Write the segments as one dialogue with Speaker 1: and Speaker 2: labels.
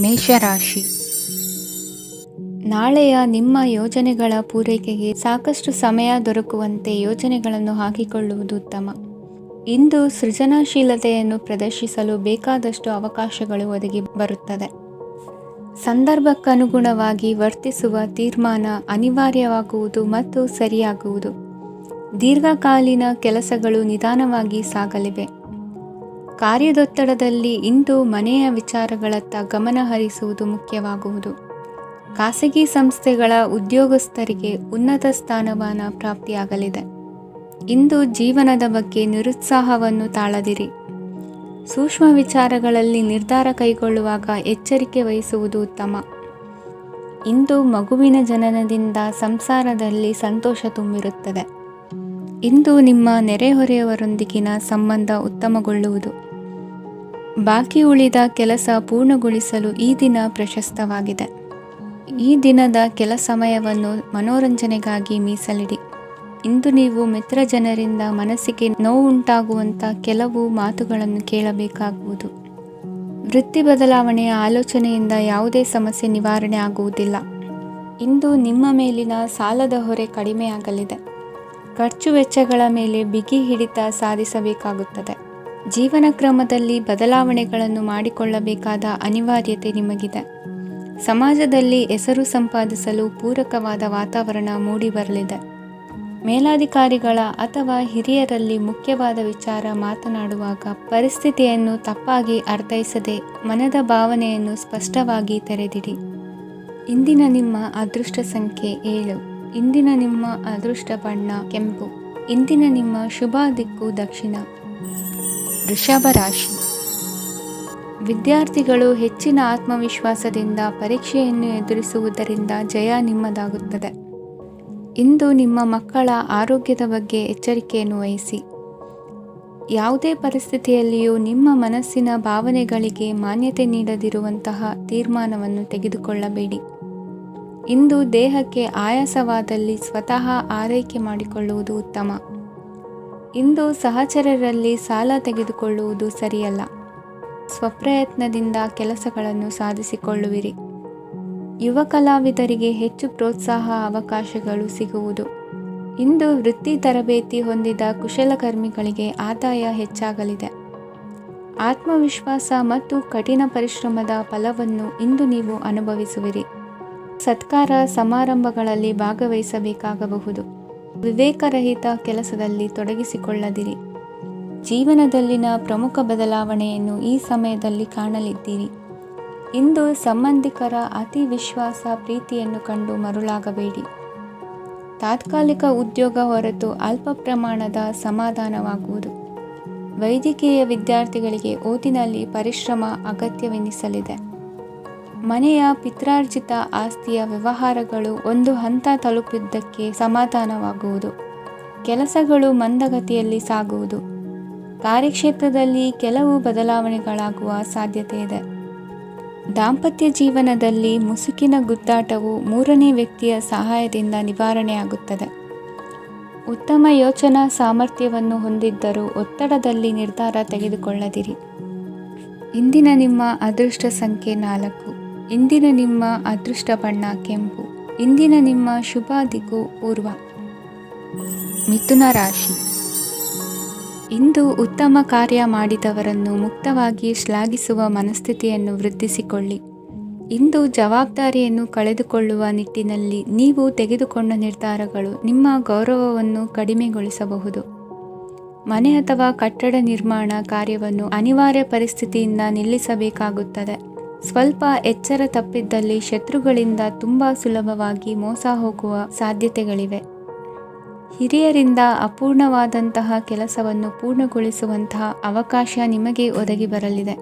Speaker 1: ಮೇಷರಾಶಿ. ನಾಳೆಯ ನಿಮ್ಮ ಯೋಜನೆಗಳ ಪೂರೈಕೆಗೆ ಸಾಕಷ್ಟು ಸಮಯ ದೊರಕುವಂತೆ ಯೋಜನೆಗಳನ್ನು ಹಾಕಿಕೊಳ್ಳುವುದು ಉತ್ತಮ. ಇಂದು ಸೃಜನಶೀಲತೆಯನ್ನು ಪ್ರದರ್ಶಿಸಲು ಬೇಕಾದಷ್ಟು ಅವಕಾಶಗಳು ಒದಗಿ ಬರುತ್ತದೆ. ಸಂದರ್ಭಕ್ಕನುಗುಣವಾಗಿ ವರ್ತಿಸುವ ತೀರ್ಮಾನ ಅನಿವಾರ್ಯವಾಗುವುದು ಮತ್ತು ಸರಿಯಾಗುವುದು. ದೀರ್ಘಕಾಲೀನ ಕೆಲಸಗಳು ನಿಧಾನವಾಗಿ ಸಾಗಲಿವೆ. ಕಾರ್ಯದೊತ್ತಡದಲ್ಲಿ ಇಂದು ಮನೆಯ ವಿಚಾರಗಳತ್ತ ಗಮನ ಹರಿಸುವುದು ಮುಖ್ಯವಾಗುವುದು. ಖಾಸಗಿ ಸಂಸ್ಥೆಗಳ ಉದ್ಯೋಗಸ್ಥರಿಗೆ ಉನ್ನತ ಸ್ಥಾನಮಾನ ಪ್ರಾಪ್ತಿಯಾಗಲಿದೆ. ಇಂದು ಜೀವನದ ಬಗ್ಗೆ ನಿರುತ್ಸಾಹವನ್ನು ತಾಳದಿರಿ. ಸೂಕ್ಷ್ಮ ವಿಚಾರಗಳಲ್ಲಿ ನಿರ್ಧಾರ ಕೈಗೊಳ್ಳುವಾಗ ಎಚ್ಚರಿಕೆ ವಹಿಸುವುದು ಉತ್ತಮ. ಇಂದು ಮಗುವಿನ ಜನನದಿಂದ ಸಂಸಾರದಲ್ಲಿ ಸಂತೋಷ ತುಂಬಿರುತ್ತದೆ. ಇಂದು ನಿಮ್ಮ ನೆರೆಹೊರೆಯವರೊಂದಿಗಿನ ಸಂಬಂಧ ಉತ್ತಮಗೊಳ್ಳುವುದು. ಬಾಕಿ ಉಳಿದ ಕೆಲಸ ಪೂರ್ಣಗೊಳಿಸಲು ಈ ದಿನ ಪ್ರಶಸ್ತವಾಗಿದೆ. ಈ ದಿನದ ಕೆಲ ಸಮಯವನ್ನು ಮನೋರಂಜನೆಗಾಗಿ ಮೀಸಲಿಡಿ. ಇಂದು ನೀವು ಮಿತ್ರ ಜನರಿಂದ ಮನಸ್ಸಿಗೆ ನೋವುಂಟಾಗುವಂಥ ಕೆಲವು ಮಾತುಗಳನ್ನು ಕೇಳಬೇಕಾಗುವುದು. ವೃತ್ತಿ ಬದಲಾವಣೆಯ ಆಲೋಚನೆಯಿಂದ ಯಾವುದೇ ಸಮಸ್ಯೆ ನಿವಾರಣೆ ಆಗುವುದಿಲ್ಲ. ಇಂದು ನಿಮ್ಮ ಮೇಲಿನ ಸಾಲದ ಹೊರೆ ಕಡಿಮೆಯಾಗಲಿದೆ. ಖರ್ಚು ವೆಚ್ಚಗಳ ಮೇಲೆ ಬಿಗಿ ಹಿಡಿತ ಸಾಧಿಸಬೇಕಾಗುತ್ತದೆ. ಜೀವನ ಕ್ರಮದಲ್ಲಿ ಬದಲಾವಣೆಗಳನ್ನು ಮಾಡಿಕೊಳ್ಳಬೇಕಾದ ಅನಿವಾರ್ಯತೆ ನಿಮಗಿದೆ. ಸಮಾಜದಲ್ಲಿ ಹೆಸರು ಸಂಪಾದಿಸಲು ಪೂರಕವಾದ ವಾತಾವರಣ ಮೂಡಿಬರಲಿದೆ. ಮೇಲಾಧಿಕಾರಿಗಳ ಅಥವಾ ಹಿರಿಯರಲ್ಲಿ ಮುಖ್ಯವಾದ ವಿಚಾರ ಮಾತನಾಡುವಾಗ ಪರಿಸ್ಥಿತಿಯನ್ನು ತಪ್ಪಾಗಿ ಅರ್ಥೈಸದೆ ಮನದ ಭಾವನೆಯನ್ನು ಸ್ಪಷ್ಟವಾಗಿ ತೆರೆದಿಡಿ. ಇಂದಿನ ನಿಮ್ಮ ಅದೃಷ್ಟ ಸಂಖ್ಯೆ 7. ಇಂದಿನ ನಿಮ್ಮ ಅದೃಷ್ಟ ಬಣ್ಣ ಕೆಂಪು. ಇಂದಿನ ನಿಮ್ಮ ಶುಭ ದಿಕ್ಕು ದಕ್ಷಿಣ. ವೃಷಭ ರಾಶಿ. ವಿದ್ಯಾರ್ಥಿಗಳು ಹೆಚ್ಚಿನ ಆತ್ಮವಿಶ್ವಾಸದಿಂದ ಪರೀಕ್ಷೆಯನ್ನು ಎದುರಿಸುವುದರಿಂದ ಜಯ ನಿಮ್ಮದಾಗುತ್ತದೆ. ಇಂದು ನಿಮ್ಮ ಮಕ್ಕಳ ಆರೋಗ್ಯದ ಬಗ್ಗೆ ಎಚ್ಚರಿಕೆಯನ್ನು ವಹಿಸಿ. ಯಾವುದೇ ಪರಿಸ್ಥಿತಿಯಲ್ಲಿಯೂ ನಿಮ್ಮ ಮನಸ್ಸಿನ ಭಾವನೆಗಳಿಗೆ ಮಾನ್ಯತೆ ನೀಡದಿರುವಂತಹ ತೀರ್ಮಾನವನ್ನು ತೆಗೆದುಕೊಳ್ಳಬೇಡಿ. ಇಂದು ದೇಹಕ್ಕೆ ಆಯಾಸವಾದಲ್ಲಿ ಸ್ವತಃ ಆರೈಕೆ ಮಾಡಿಕೊಳ್ಳುವುದು ಉತ್ತಮ. ಇಂದು ಸಹಚರರಲ್ಲಿ ಸಾಲ ತೆಗೆದುಕೊಳ್ಳುವುದು ಸರಿಯಲ್ಲ. ಸ್ವಪ್ರಯತ್ನದಿಂದ ಕೆಲಸಗಳನ್ನು ಸಾಧಿಸಿಕೊಳ್ಳುವಿರಿ. ಯುವ ಕಲಾವಿದರಿಗೆ ಹೆಚ್ಚು ಪ್ರೋತ್ಸಾಹ ಅವಕಾಶಗಳು ಸಿಗುವುದು. ಇಂದು ವೃತ್ತಿ ತರಬೇತಿ ಹೊಂದಿದ ಕುಶಲಕರ್ಮಿಗಳಿಗೆ ಆದಾಯ ಹೆಚ್ಚಾಗಲಿದೆ. ಆತ್ಮವಿಶ್ವಾಸ ಮತ್ತು ಕಠಿಣ ಪರಿಶ್ರಮದ ಫಲವನ್ನು ಇಂದು ನೀವು ಅನುಭವಿಸುವಿರಿ. ಸತ್ಕಾರ ಸಮಾರಂಭಗಳಲ್ಲಿ ಭಾಗವಹಿಸಬೇಕಾಗಬಹುದು. ವಿವೇಕರಹಿತ ಕೆಲಸದಲ್ಲಿ ತೊಡಗಿಸಿಕೊಳ್ಳದಿರಿ. ಜೀವನದಲ್ಲಿನ ಪ್ರಮುಖ ಬದಲಾವಣೆಯನ್ನು ಈ ಸಮಯದಲ್ಲಿ ಕಾಣಲಿದ್ದೀರಿ. ಇಂದು ಸಂಬಂಧಿಕರ ಅತಿ ವಿಶ್ವಾಸ ಪ್ರೀತಿಯನ್ನು ಕಂಡು ಮರುಳಾಗಬೇಡಿ. ತಾತ್ಕಾಲಿಕ ಉದ್ಯೋಗ ಹೊರತು ಅಲ್ಪ ಪ್ರಮಾಣದ ಸಮಾಧಾನವಾಗುವುದು. ವೈದ್ಯಕೀಯ ವಿದ್ಯಾರ್ಥಿಗಳಿಗೆ ಓದಿನಲ್ಲಿ ಪರಿಶ್ರಮ ಅಗತ್ಯವೆನಿಸಲಿದೆ. ಮನೆಯ ಪಿತ್ರಾರ್ಜಿತ ಆಸ್ತಿಯ ವ್ಯವಹಾರಗಳು ಒಂದು ಹಂತ ತಲುಪಿದ್ದಕ್ಕೆ ಸಮಾಧಾನವಾಗುವುದು. ಕೆಲಸಗಳು ಮಂದಗತಿಯಲ್ಲಿ ಸಾಗುವುದು. ಕಾರ್ಯಕ್ಷೇತ್ರದಲ್ಲಿ ಕೆಲವು ಬದಲಾವಣೆಗಳಾಗುವ ಸಾಧ್ಯತೆ ಇದೆ. ದಾಂಪತ್ಯ ಜೀವನದಲ್ಲಿ ಮುಸುಕಿನ ಗುದ್ದಾಟವು ಮೂರನೇ ವ್ಯಕ್ತಿಯ ಸಹಾಯದಿಂದ ನಿವಾರಣೆಯಾಗುತ್ತದೆ. ಉತ್ತಮ ಯೋಚನಾ ಸಾಮರ್ಥ್ಯವನ್ನು ಹೊಂದಿದ್ದರೂ ಒತ್ತಡದಲ್ಲಿ ನಿರ್ಧಾರ ತೆಗೆದುಕೊಳ್ಳದಿರಿ. ಇಂದಿನ ನಿಮ್ಮ ಅದೃಷ್ಟ ಸಂಖ್ಯೆ 4. ಇಂದಿನ ನಿಮ್ಮ ಅದೃಷ್ಟ ಬಣ್ಣ ಕೆಂಪು. ಇಂದಿನ ನಿಮ್ಮ ಶುಭ ದಿಕ್ಕು ಪೂರ್ವ. ಮಿಥುನ ರಾಶಿ. ಇಂದು ಉತ್ತಮ ಕಾರ್ಯ ಮಾಡಿದವರನ್ನು ಮುಕ್ತವಾಗಿ ಶ್ಲಾಘಿಸುವ ಮನಸ್ಥಿತಿಯನ್ನು ವೃದ್ಧಿಸಿಕೊಳ್ಳಿ. ಇಂದು ಜವಾಬ್ದಾರಿಯನ್ನು ಕಳೆದುಕೊಳ್ಳುವ ನಿಟ್ಟಿನಲ್ಲಿ ನೀವು ತೆಗೆದುಕೊಂಡ ನಿರ್ಧಾರಗಳು ನಿಮ್ಮ ಗೌರವವನ್ನು ಕಡಿಮೆಗೊಳಿಸಬಹುದು. ಮನೆ ಅಥವಾ ಕಟ್ಟಡ ನಿರ್ಮಾಣ ಕಾರ್ಯವನ್ನು ಅನಿವಾರ್ಯ ಪರಿಸ್ಥಿತಿಯಿಂದ ನಿಲ್ಲಿಸಬೇಕಾಗುತ್ತದೆ. ಸ್ವಲ್ಪ ಎಚ್ಚರ ತಪ್ಪಿದ್ದಲ್ಲಿ ಶತ್ರುಗಳಿಂದ ತುಂಬ ಸುಲಭವಾಗಿ ಮೋಸ ಹೋಗುವ ಸಾಧ್ಯತೆಗಳಿವೆ. ಹಿರಿಯರಿಂದ ಅಪೂರ್ಣವಾದಂತಹ ಕೆಲಸವನ್ನು ಪೂರ್ಣಗೊಳಿಸುವಂತಹ ಅವಕಾಶ ನಿಮಗೆ ಒದಗಿ ಬರಲಿದೆ.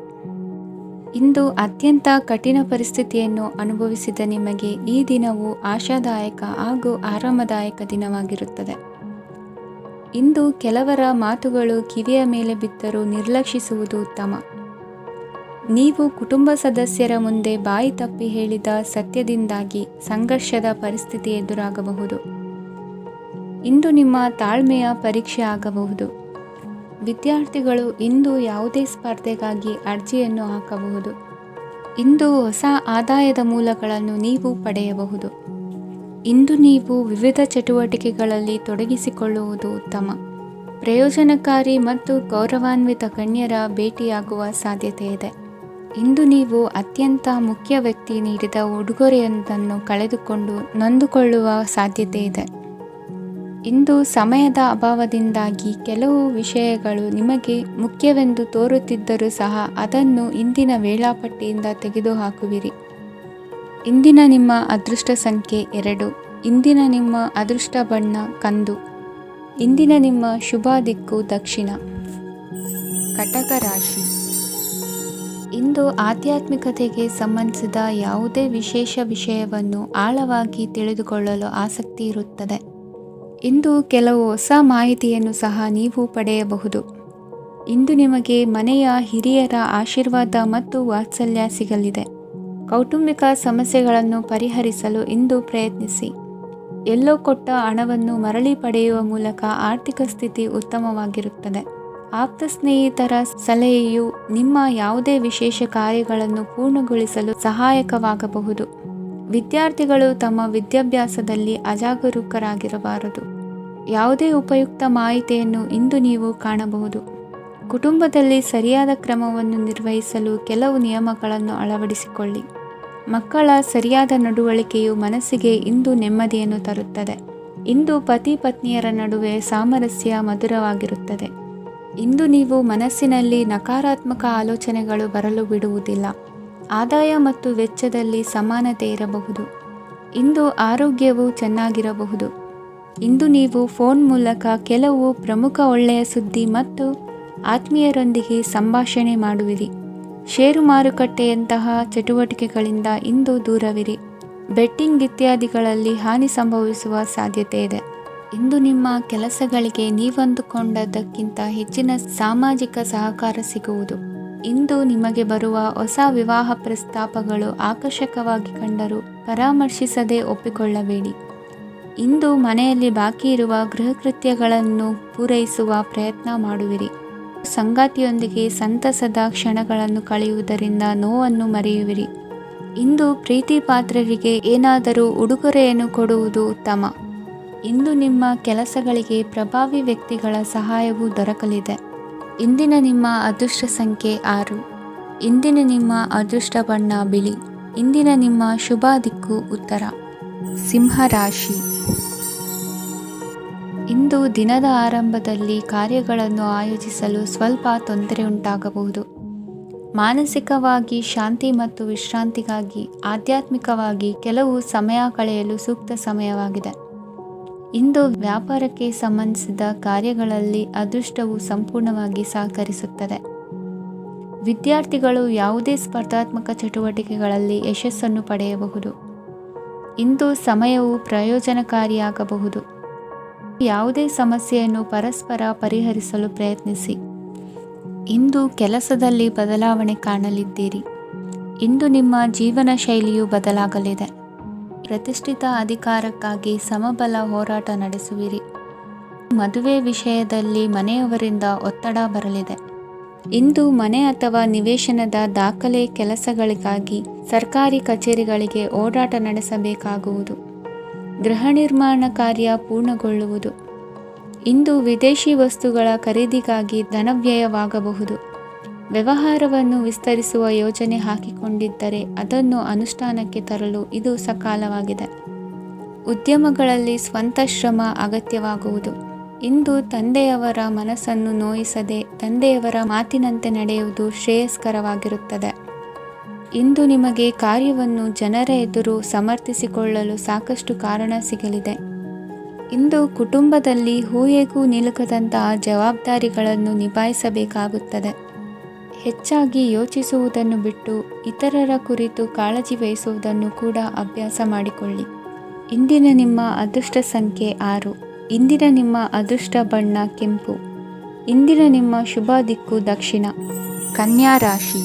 Speaker 1: ಇಂದು ಅತ್ಯಂತ ಕಠಿಣ ಪರಿಸ್ಥಿತಿಯನ್ನು ಅನುಭವಿಸಿದ ನಿಮಗೆ ಈ ದಿನವು ಆಶಾದಾಯಕ ಹಾಗೂ ಆರಾಮದಾಯಕ ದಿನವಾಗಿರುತ್ತದೆ. ಇಂದು ಕೆಲವರ ಮಾತುಗಳು ಕಿವಿಯ ಮೇಲೆ ಬಿದ್ದರೂ ನಿರ್ಲಕ್ಷಿಸುವುದು ಉತ್ತಮ. ನೀವು ಕುಟುಂಬ ಸದಸ್ಯರ ಮುಂದೆ ಬಾಯಿ ತಪ್ಪಿ ಹೇಳಿದ ಸತ್ಯದಿಂದಾಗಿ ಸಂಘರ್ಷದ ಪರಿಸ್ಥಿತಿ ಎದುರಾಗಬಹುದು. ಇಂದು ನಿಮ್ಮ ತಾಳ್ಮೆಯ ಪರೀಕ್ಷೆ ಆಗಬಹುದು. ವಿದ್ಯಾರ್ಥಿಗಳು ಇಂದು ಯಾವುದೇ ಸ್ಪರ್ಧೆಗಾಗಿ ಅರ್ಜಿಯನ್ನು ಹಾಕಬಹುದು. ಇಂದು ಹೊಸ ಆದಾಯದ ಮೂಲಗಳನ್ನು ನೀವು ಪಡೆಯಬಹುದು. ಇಂದು ನೀವು ವಿವಿಧ ಚಟುವಟಿಕೆಗಳಲ್ಲಿ ತೊಡಗಿಸಿಕೊಳ್ಳುವುದು ಉತ್ತಮ. ಪ್ರಯೋಜನಕಾರಿ ಮತ್ತು ಗೌರವಾನ್ವಿತ ಗಣ್ಯರ ಭೇಟಿಯಾಗುವ ಸಾಧ್ಯತೆ ಇದೆ. ಇಂದು ನೀವು ಅತ್ಯಂತ ಮುಖ್ಯ ವ್ಯಕ್ತಿ ನೀಡಿದ ಉಡುಗೊರೆಯೊಂದನ್ನು ಕಳೆದುಕೊಂಡು ನೊಂದುಕೊಳ್ಳುವ ಸಾಧ್ಯತೆ ಇದೆ. ಇಂದು ಸಮಯದ ಅಭಾವದಿಂದಾಗಿ ಕೆಲವು ವಿಷಯಗಳು ನಿಮಗೆ ಮುಖ್ಯವೆಂದು ತೋರುತ್ತಿದ್ದರೂ ಸಹ ಅದನ್ನು ಇಂದಿನ ವೇಳಾಪಟ್ಟಿಯಿಂದ ತೆಗೆದುಹಾಕುವಿರಿ. ಇಂದಿನ ನಿಮ್ಮ ಅದೃಷ್ಟ ಸಂಖ್ಯೆ 2. ಇಂದಿನ ನಿಮ್ಮ ಅದೃಷ್ಟ ಬಣ್ಣ ಕಂದು. ಇಂದಿನ ನಿಮ್ಮ ಶುಭ ದಿಕ್ಕು ದಕ್ಷಿಣ. ಕಟಕ ರಾಶಿ. ಇಂದು ಆಧ್ಯಾತ್ಮಿಕತೆಗೆ ಸಂಬಂಧಿಸಿದ ಯಾವುದೇ ವಿಶೇಷ ವಿಷಯವನ್ನು ಆಳವಾಗಿ ತಿಳಿದುಕೊಳ್ಳಲು ಆಸಕ್ತಿ ಇರುತ್ತದೆ. ಇಂದು ಕೆಲವು ಹೊಸ ಮಾಹಿತಿಯನ್ನು ಸಹ ನೀವು ಪಡೆಯಬಹುದು. ಇಂದು ನಿಮಗೆ ಮನೆಯ ಹಿರಿಯರ ಆಶೀರ್ವಾದ ಮತ್ತು ವಾತ್ಸಲ್ಯ ಸಿಗಲಿದೆ. ಕೌಟುಂಬಿಕ ಸಮಸ್ಯೆಗಳನ್ನು ಪರಿಹರಿಸಲು ಇಂದು ಪ್ರಯತ್ನಿಸಿ. ಎಲ್ಲೋ ಕೊಟ್ಟ ಹಣವನ್ನು ಮರಳಿ ಪಡೆಯುವ ಮೂಲಕ ಆರ್ಥಿಕ ಸ್ಥಿತಿ ಉತ್ತಮವಾಗಿರುತ್ತದೆ. ಆಪ್ತ ಸ್ನೇಹಿತರ ಸಲಹೆಯು ನಿಮ್ಮ ಯಾವುದೇ ವಿಶೇಷ ಕಾರ್ಯಗಳನ್ನು ಪೂರ್ಣಗೊಳಿಸಲು ಸಹಾಯಕವಾಗಬಹುದು. ವಿದ್ಯಾರ್ಥಿಗಳು ತಮ್ಮ ವಿದ್ಯಾಭ್ಯಾಸದಲ್ಲಿ ಅಜಾಗರೂಕರಾಗಿರಬಾರದು. ಯಾವುದೇ ಉಪಯುಕ್ತ ಮಾಹಿತಿಯನ್ನು ಇಂದು ನೀವು ಕಾಣಬಹುದು. ಕುಟುಂಬದಲ್ಲಿ ಸರಿಯಾದ ಕ್ರಮವನ್ನು ನಿರ್ವಹಿಸಲು ಕೆಲವು ನಿಯಮಗಳನ್ನು ಅಳವಡಿಸಿಕೊಳ್ಳಿ. ಮಕ್ಕಳ ಸರಿಯಾದ ನಡವಳಿಕೆಯು ಮನಸ್ಸಿಗೆ ಇಂದು ನೆಮ್ಮದಿಯನ್ನು ತರುತ್ತದೆ. ಇಂದು ಪತಿ ಪತ್ನಿಯರ ನಡುವೆ ಸಾಮರಸ್ಯ ಮಧುರವಾಗಿರುತ್ತದೆ. ಇಂದು ನೀವು ಮನಸ್ಸಿನಲ್ಲಿ ನಕಾರಾತ್ಮಕ ಆಲೋಚನೆಗಳು ಬರಲು ಬಿಡುವುದಿಲ್ಲ. ಆದಾಯ ಮತ್ತು ವೆಚ್ಚದಲ್ಲಿ ಸಮಾನತೆ ಇರಬಹುದು. ಇಂದು ಆರೋಗ್ಯವು ಚೆನ್ನಾಗಿರಬಹುದು. ಇಂದು ನೀವು ಫೋನ್ ಮೂಲಕ ಕೆಲವು ಪ್ರಮುಖ ಒಳ್ಳೆಯ ಸುದ್ದಿ ಮತ್ತು ಆತ್ಮೀಯರೊಂದಿಗೆ ಸಂಭಾಷಣೆ ಮಾಡುವಿರಿ. ಷೇರು ಮಾರುಕಟ್ಟೆಯಂತಹ ಚಟುವಟಿಕೆಗಳಿಂದ ಇಂದು ದೂರವಿರಿ. ಬೆಟ್ಟಿಂಗ್ ಇತ್ಯಾದಿಗಳಲ್ಲಿ ಹಾನಿ ಸಂಭವಿಸುವ ಸಾಧ್ಯತೆ ಇದೆ. ಇಂದು ನಿಮ್ಮ ಕೆಲಸಗಳಿಗೆ ನೀವಂದುಕೊಂಡದ್ದಕ್ಕಿಂತ ಹೆಚ್ಚಿನ ಸಾಮಾಜಿಕ ಸಹಕಾರ ಸಿಗುವುದು. ಇಂದು ನಿಮಗೆ ಬರುವ ಹೊಸ ವಿವಾಹ ಪ್ರಸ್ತಾಪಗಳು ಆಕರ್ಷಕವಾಗಿ ಕಂಡರೂ ಪರಾಮರ್ಶಿಸದೆ ಒಪ್ಪಿಕೊಳ್ಳಬೇಡಿ. ಇಂದು ಮನೆಯಲ್ಲಿ ಬಾಕಿ ಇರುವ ಗೃಹಕೃತ್ಯಗಳನ್ನು ಪೂರೈಸುವ ಪ್ರಯತ್ನ ಮಾಡುವಿರಿ. ಸಂಗಾತಿಯೊಂದಿಗೆ ಸಂತಸದ ಕ್ಷಣಗಳನ್ನು ಕಳೆಯುವುದರಿಂದ ನೋವನ್ನು ಮರೆಯುವಿರಿ. ಇಂದು ಪ್ರೀತಿ ಪಾತ್ರರಿಗೆ ಏನಾದರೂ ಉಡುಗೊರೆಯನ್ನು ಕೊಡುವುದು ಉತ್ತಮ. ಇಂದು ನಿಮ್ಮ ಕೆಲಸಗಳಿಗೆ ಪ್ರಭಾವಿ ವ್ಯಕ್ತಿಗಳ ಸಹಾಯವು ದೊರಕಲಿದೆ. ಇಂದಿನ ನಿಮ್ಮ ಅದೃಷ್ಟ ಸಂಖ್ಯೆ 6. ಇಂದಿನ ನಿಮ್ಮ ಅದೃಷ್ಟ ಬಣ್ಣ ಬಿಳಿ. ಇಂದಿನ ನಿಮ್ಮ ಶುಭ ದಿಕ್ಕು ಉತ್ತರ. ಸಿಂಹರಾಶಿ. ಇಂದು ದಿನದ ಆರಂಭದಲ್ಲಿ ಕಾರ್ಯಗಳನ್ನು ಆಯೋಜಿಸಲು ಸ್ವಲ್ಪ ತೊಂದರೆ ಉಂಟಾಗಬಹುದು. ಮಾನಸಿಕವಾಗಿ ಶಾಂತಿ ಮತ್ತು ವಿಶ್ರಾಂತಿಗಾಗಿ ಆಧ್ಯಾತ್ಮಿಕವಾಗಿ ಕೆಲವು ಸಮಯ ಕಳೆಯಲು ಸೂಕ್ತ ಸಮಯವಾಗಿದೆ. ಇಂದು ವ್ಯಾಪಾರಕ್ಕೆ ಸಂಬಂಧಿಸಿದ ಕಾರ್ಯಗಳಲ್ಲಿ ಅದೃಷ್ಟವು ಸಂಪೂರ್ಣವಾಗಿ ಸಹಕರಿಸುತ್ತದೆ. ವಿದ್ಯಾರ್ಥಿಗಳು ಯಾವುದೇ ಸ್ಪರ್ಧಾತ್ಮಕ ಚಟುವಟಿಕೆಗಳಲ್ಲಿ ಯಶಸ್ಸನ್ನು ಪಡೆಯಬಹುದು. ಇಂದು ಸಮಯವು ಪ್ರಯೋಜನಕಾರಿಯಾಗಬಹುದು. ಯಾವುದೇ ಸಮಸ್ಯೆಯನ್ನು ಪರಸ್ಪರ ಪರಿಹರಿಸಲು ಪ್ರಯತ್ನಿಸಿ. ಇಂದು ಕೆಲಸದಲ್ಲಿ ಬದಲಾವಣೆ ಕಾಣಲಿದ್ದೀರಿ. ಇಂದು ನಿಮ್ಮ ಜೀವನ ಶೈಲಿಯು ಬದಲಾಗಲಿದೆ. ಪ್ರತಿಷ್ಠಿತ ಅಧಿಕಾರಕ್ಕಾಗಿ ಸಮಬಲ ಹೋರಾಟ ನಡೆಸುವಿರಿ. ಮದುವೆ ವಿಷಯದಲ್ಲಿ ಮನೆಯವರಿಂದ ಒತ್ತಡ ಬರಲಿದೆ. ಇಂದು ಮನೆ ಅಥವಾ ನಿವೇಶನದ ದಾಖಲೆ ಕೆಲಸಗಳಿಗಾಗಿ ಸರ್ಕಾರಿ ಕಚೇರಿಗಳಿಗೆ ಓಡಾಟ ನಡೆಸಬೇಕಾಗುವುದು. ಗೃಹ ನಿರ್ಮಾಣ ಕಾರ್ಯ ಪೂರ್ಣಗೊಳ್ಳುವುದು. ಇಂದು ವಿದೇಶಿ ವಸ್ತುಗಳ ಖರೀದಿಗಾಗಿ ಧನವ್ಯಯವಾಗಬಹುದು. ವ್ಯವಹಾರವನ್ನು ವಿಸ್ತರಿಸುವ ಯೋಜನೆ ಹಾಕಿಕೊಂಡಿದ್ದರೆ ಅದನ್ನು ಅನುಷ್ಠಾನಕ್ಕೆ ತರಲು ಇದು ಸಕಾಲವಾಗಿದೆ. ಉದ್ಯಮಗಳಲ್ಲಿ ಸ್ವಂತ ಶ್ರಮ ಅಗತ್ಯವಾಗುವುದು. ಇಂದು ತಂದೆಯವರ ಮನಸ್ಸನ್ನು ನೋಯಿಸದೆ ತಂದೆಯವರ ಮಾತಿನಂತೆ ನಡೆಯುವುದು ಶ್ರೇಯಸ್ಕರವಾಗಿರುತ್ತದೆ. ಇಂದು ನಿಮಗೆ ಕಾರ್ಯವನ್ನು ಜನರ ಎದುರು ಸಮರ್ಥಿಸಿಕೊಳ್ಳಲು ಸಾಕಷ್ಟು ಕಾರಣ ಸಿಗಲಿದೆ. ಇಂದು ಕುಟುಂಬದಲ್ಲಿ ಊಹೆಗೂ ನಿಲುಕದಂತಹ ಜವಾಬ್ದಾರಿಗಳನ್ನು ನಿಭಾಯಿಸಬೇಕಾಗುತ್ತದೆ. ಹೆಚ್ಚಾಗಿ ಯೋಚಿಸುವುದನ್ನು ಬಿಟ್ಟು ಇತರರ ಕುರಿತು ಕಾಳಜಿ ವಹಿಸುವುದನ್ನು ಕೂಡ ಅಭ್ಯಾಸ ಮಾಡಿಕೊಳ್ಳಿ. ಇಂದಿನ ನಿಮ್ಮ ಅದೃಷ್ಟ ಸಂಖ್ಯೆ 6. ಇಂದಿನ ನಿಮ್ಮ ಅದೃಷ್ಟ ಬಣ್ಣ ಕೆಂಪು. ಇಂದಿನ ನಿಮ್ಮ ಶುಭ ದಿಕ್ಕು ದಕ್ಷಿಣ. ಕನ್ಯಾ ರಾಶಿ.